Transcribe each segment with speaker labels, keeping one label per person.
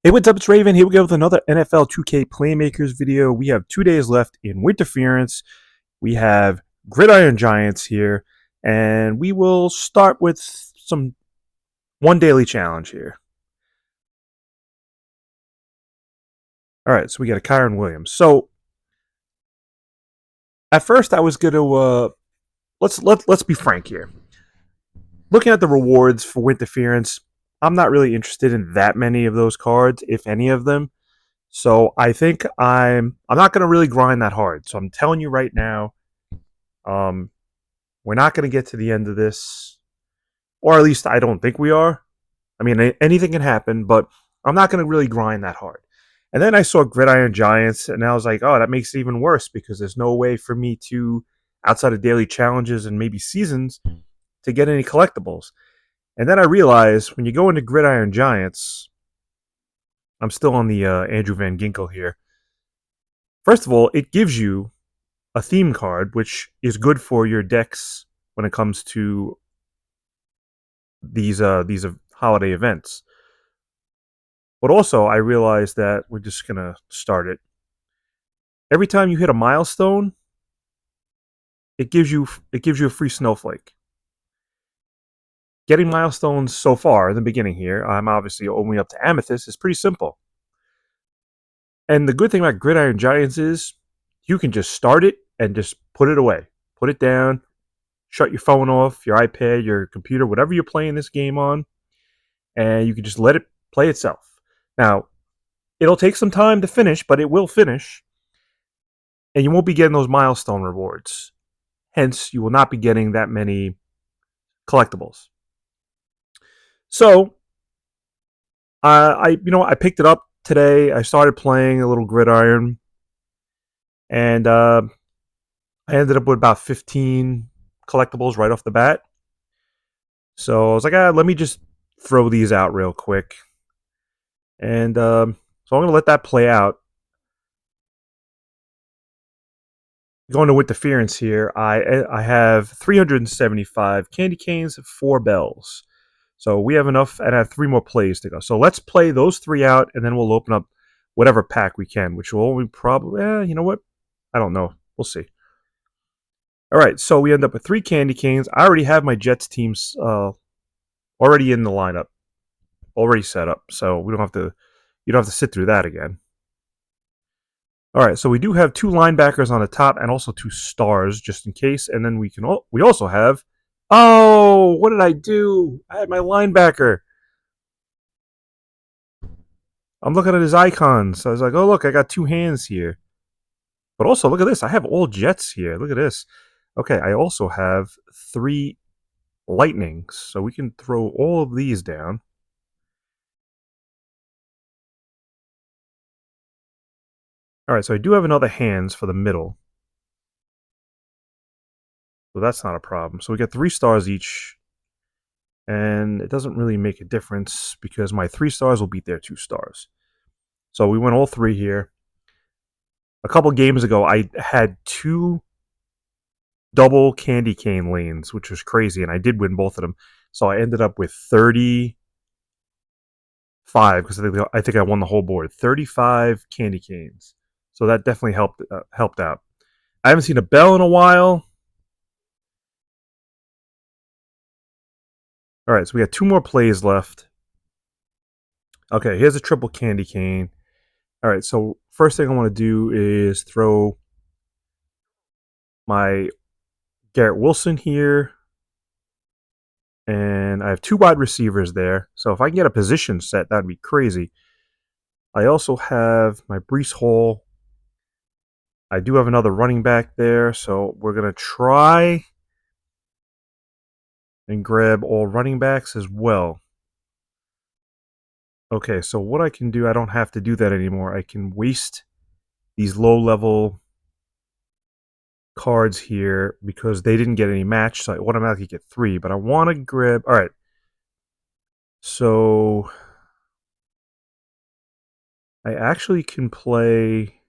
Speaker 1: Hey, what's up? It's Raven. Here we go with another NFL 2K Playmakers video. We have 2 days left in Winterference. We have Gridiron Giants here, and we will start with some one daily challenge here. All right, so we got a Kyron Williams. So at first, I was gonna let's be frank here. Looking at the rewards for Winterference, I'm not really interested in that many of those cards, if any of them. So I think I'm not gonna really grind that hard. So I'm telling you right now. Um, We're not going to get to the end of this, or at least I don't think we are. I mean, anything can happen, but I'm not going to really grind that hard. And then I saw Gridiron Giants, and I was like, oh, that makes it even worse because there's no way for me to, outside of daily challenges and maybe seasons, to get any collectibles. And then I realized when you go into Gridiron Giants, I'm still on the Andrew Van Ginkel here. First of all, it gives you a theme card, which is good for your decks when it comes to these holiday events. But also, I realized that we're just gonna start it. Every time you hit a milestone, it gives you a free snowflake. Getting milestones so far in the beginning here, I'm obviously only up to Amethyst, is pretty simple. And the good thing about Gridiron Giants is you can just start it and just put it away. Put it down, shut your phone off, your iPad, your computer, whatever you're playing this game on, and you can just let it play itself. Now, it'll take some time to finish, but it will finish, and you won't be getting those milestone rewards. Hence, you will not be getting that many collectibles. So, I picked it up today. I started playing a little Gridiron, and I ended up with about 15 collectibles right off the bat. So I was like, let me just throw these out real quick, and so I'm gonna let that play out. Going to interference here, I have 375 candy canes, 4 bells. So we have enough, and I have 3 more plays to go. So let's play those 3 out, and then we'll open up whatever pack we can, which will only probably, you know what? I don't know. We'll see. All right, so we end up with 3 candy canes. I already have my Jets teams already in the lineup, already set up, so we don't have to. You don't have to sit through that again. All right, so we do have 2 linebackers on the top and also 2 stars just in case, and then we also have. Oh, what did I do? I had my linebacker. I'm looking at his icons. So I was like, oh, look, I got 2 hands here. But also, look at this. I have all Jets here. Look at this. Okay, I also have 3 lightnings. So we can throw all of these down. All right, so I do have another hands for the middle. So that's not a problem. So we get 3 stars each. And it doesn't really make a difference because my 3 stars will beat their 2 stars. So we went all 3 here. A couple games ago, I had 2 double candy cane lanes, which was crazy, and I did win both of them. So I ended up with 35 because I think I won the whole board. 35 candy canes. So that definitely helped out. I haven't seen a bell in a while. All right, so we got 2 more plays left. Okay, here's a triple candy cane. All right, so first thing I want to do is throw my Garrett Wilson here. And I have 2 wide receivers there. So if I can get a position set, that'd be crazy. I also have my Breece Hall. I do have another running back there. So we're going to try and grab all running backs as well. Okay, so what I can do, I don't have to do that anymore. I can waste these low-level cards here because they didn't get any match. So I automatically get 3. But I want to grab... All right. So I actually can play...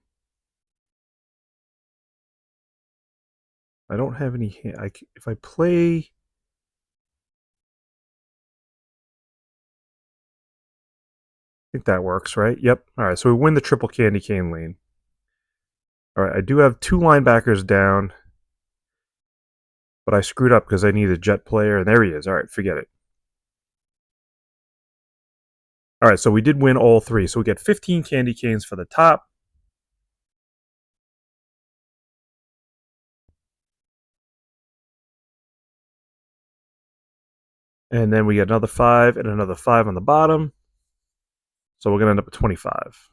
Speaker 1: I don't have any... if I play... think that works, right? Yep. All right, so we win the triple candy cane lane. All right, I do have 2 linebackers down, but I screwed up because I need a jet player, and there he is. All right, forget it. All right, so we did win all 3. So we get 15 candy canes for the top. And then we get another 5 and another 5 on the bottom. So we're going to end up with 25.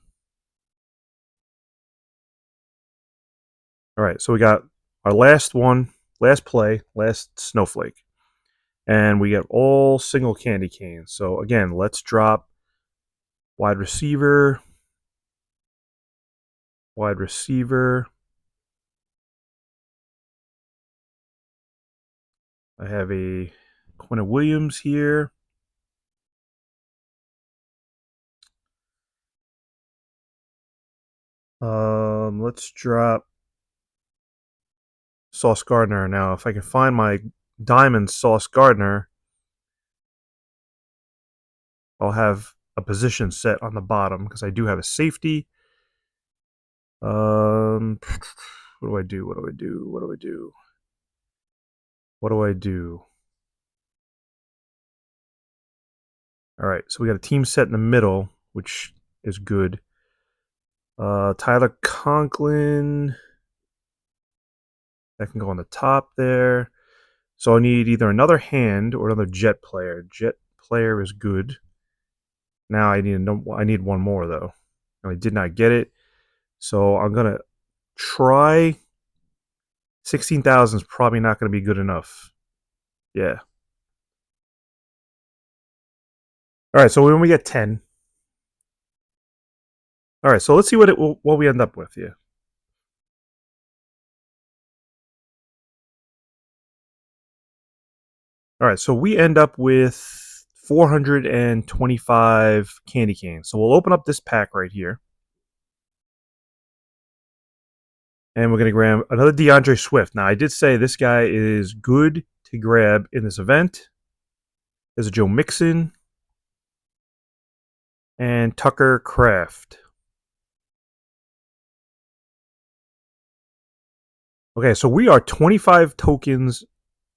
Speaker 1: All right, so we got our last one, last play, last snowflake. And we get all single candy canes. So again, let's drop wide receiver, wide receiver. I have a Quinn Williams here. Let's drop Sauce Gardner now. If I can find my diamond Sauce Gardner, I'll have a position set on the bottom because I do have a safety. What do I do? What do I do? What do I do? What do I do? All right, so we got a team set in the middle, which is good. Tyler Conklin, that can go on the top there. So I need either another hand or another jet player. Jet player is good. Now I need one more though. I did not get it, so I'm gonna try. 16,000 is probably not going to be good enough. Yeah. All right. So when we get 10. All right. So let's see what we end up with here. All right. So we end up with 425 candy canes. So we'll open up this pack right here. And we're going to grab another DeAndre Swift. Now, I did say this guy is good to grab in this event. There's a Joe Mixon and Tucker Kraft. Okay, so we are 25 tokens,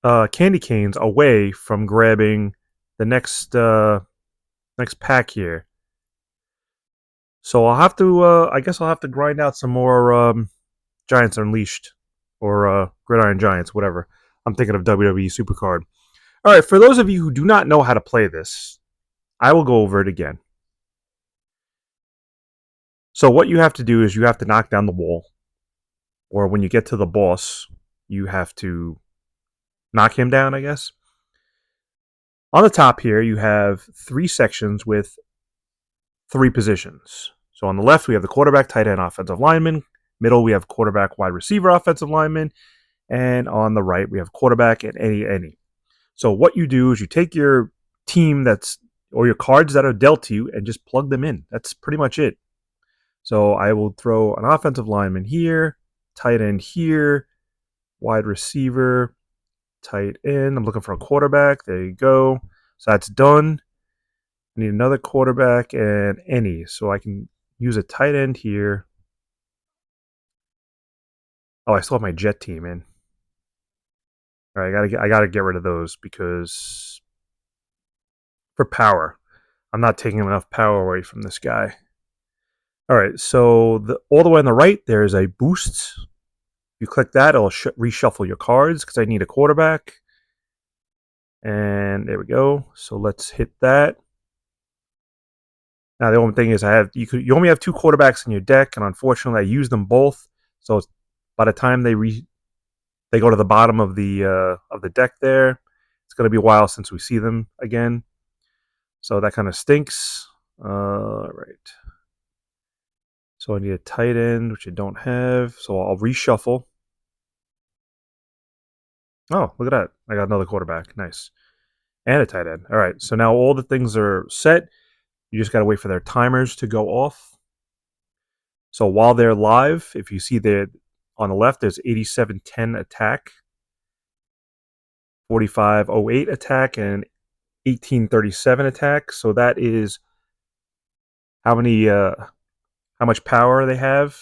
Speaker 1: candy canes away from grabbing the next pack here. So I'll have to, I guess I'll have to grind out some more Giants Unleashed or Gridiron Giants, whatever. I'm thinking of WWE Supercard. All right, for those of you who do not know how to play this, I will go over it again. So what you have to do is you have to knock down the wall, or when you get to the boss, you have to knock him down, I guess. On the top here, you have 3 sections with 3 positions. So on the left, we have the quarterback, tight end, offensive lineman. Middle, we have quarterback, wide receiver, offensive lineman. And on the right, we have quarterback and any. So what you do is you take your team or your cards that are dealt to you and just plug them in. That's pretty much it. So I will throw an offensive lineman here, tight end here, wide receiver, tight end. I'm looking for a quarterback. There you go. So that's done. I need another quarterback and any. So I can use a tight end here. Oh, I still have my jet team in. All right, I gotta get rid of those because for power, I'm not taking enough power away from this guy. All right, so all the way on the right, there's a boost. You click that, it'll reshuffle your cards because I need a quarterback. And there we go. So let's hit that. Now the only thing is you only have 2 quarterbacks in your deck, and unfortunately I used them both. So by the time they go to the bottom of the deck there, it's going to be a while since we see them again. So that kind of stinks. All right. So I need a tight end, which I don't have. So I'll reshuffle. Oh, look at that. I got another quarterback. Nice. And a tight end. All right. So now all the things are set. You just got to wait for their timers to go off. So while they're live, if you see there on the left, there's 8710 attack, 4508 attack, and 1837 attack. So that is how much power they have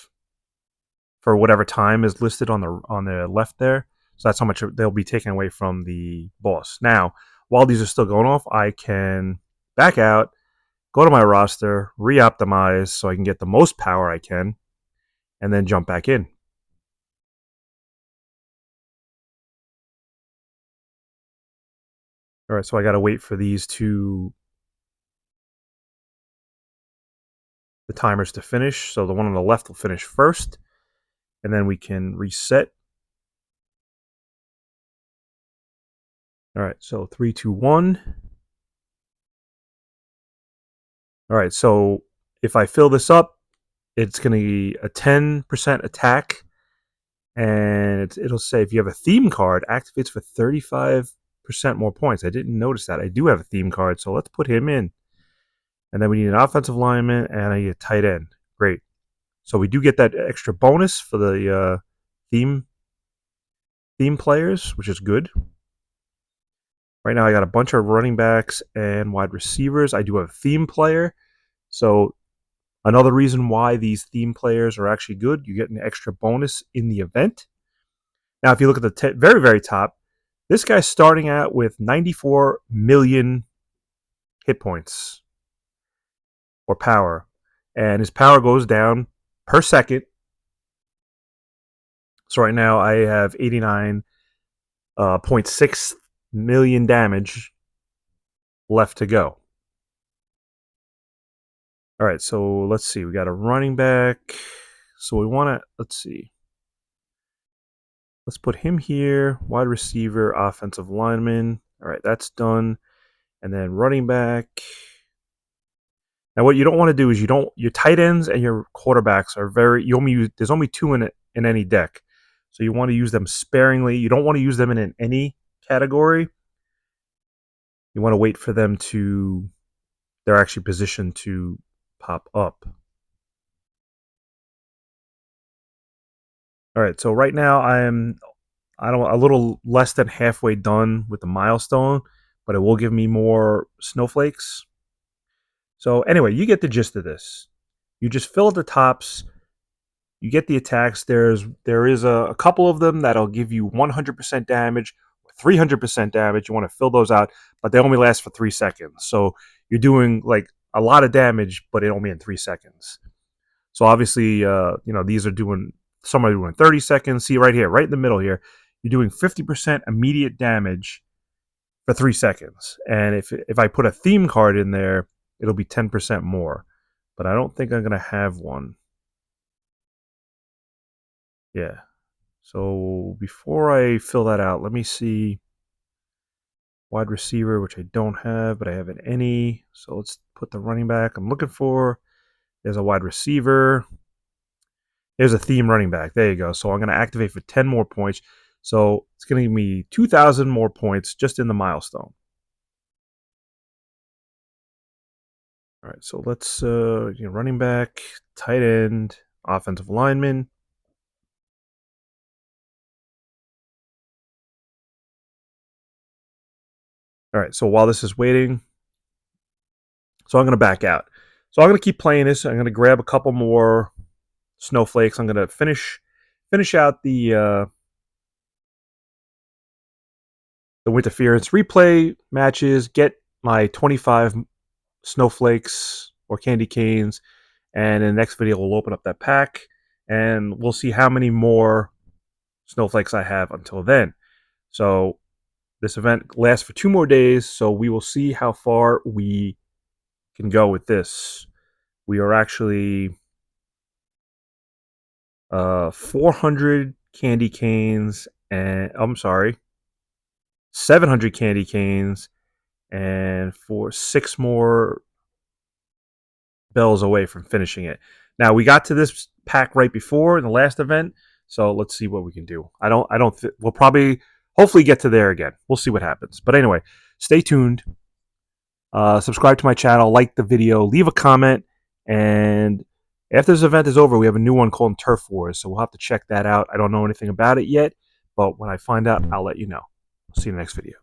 Speaker 1: for whatever time is listed on the left there. So that's how much they'll be taken away from the boss. Now, while these are still going off, I can back out, go to my roster, re-optimize so I can get the most power I can, and then jump back in. All right, so I got to wait for the timers to finish. So the one on the left will finish first, and then we can reset. All right, so 3, 2, 1. All right, so if I fill this up, it's going to be a 10% attack, and it'll say if you have a theme card, activates for 35% more points. I didn't notice that. I do have a theme card, so let's put him in. And then we need an offensive lineman, and I need a tight end. Great. So we do get that extra bonus for the theme players, which is good. Right now I got a bunch of running backs and wide receivers. I do have a theme player. So another reason why these theme players are actually good, you get an extra bonus in the event. Now, if you look at the very, very top, this guy's starting out with 94 million hit points or power. And his power goes down per second. So right now I have 89.6 million damage left to go. All right, so let's see. We got a running back. So we want to, let's see. Let's put him here. Wide receiver, offensive lineman. All right, that's done. And then running back. Now, what you don't want to do is your tight ends and your quarterbacks are there's only 2 in any deck. So you want to use them sparingly. You don't want to use them in any category. You want to wait for them they're actually positioned to pop up. All right, so right now I'm a little less than halfway done with the milestone, but it will give me more snowflakes. So anyway, you get the gist of this. You just fill the tops. You get the attacks. There is a couple of them that'll give you 100% damage, 300% damage. You want to fill those out, but they only last for 3 seconds. So you're doing like a lot of damage, but it only in 3 seconds. So obviously, these are doing, some are doing 30 seconds. See right here, right in the middle here, you're doing 50% immediate damage for 3 seconds. And if I put a theme card in there, it'll be 10% more. But I don't think I'm going to have one. Yeah. So before I fill that out, let me see. Wide receiver, which I don't have, but I have an any. So let's put the running back I'm looking for. There's a wide receiver. There's a theme running back. There you go. So I'm going to activate for 10 more points. So it's going to give me 2,000 more points just in the milestone. All right, so let's running back, tight end, offensive lineman. All right, so while this is waiting, so I'm going to back out. So I'm going to keep playing this. I'm going to grab a couple more snowflakes. I'm going to finish out the Winterference replay matches, get my 25 snowflakes or candy canes, and in the next video we'll open up that pack and we'll see how many more snowflakes I have until then. So this event lasts for 2 more days, so we will see how far we can go with this. We are actually 400 candy canes, and I'm sorry, 700 candy canes, and for 6 more bells away from finishing it. Now we got to this pack right before in the last event, so let's see what we can do. We'll probably hopefully get to there again. We'll see what happens. But anyway, stay tuned. Subscribe to my channel, like the video, leave a comment, and after this event is over, we have a new one called Turf Wars, so we'll have to check that out. I don't know anything about it yet, but when I find out, I'll let you know. See you in the next video.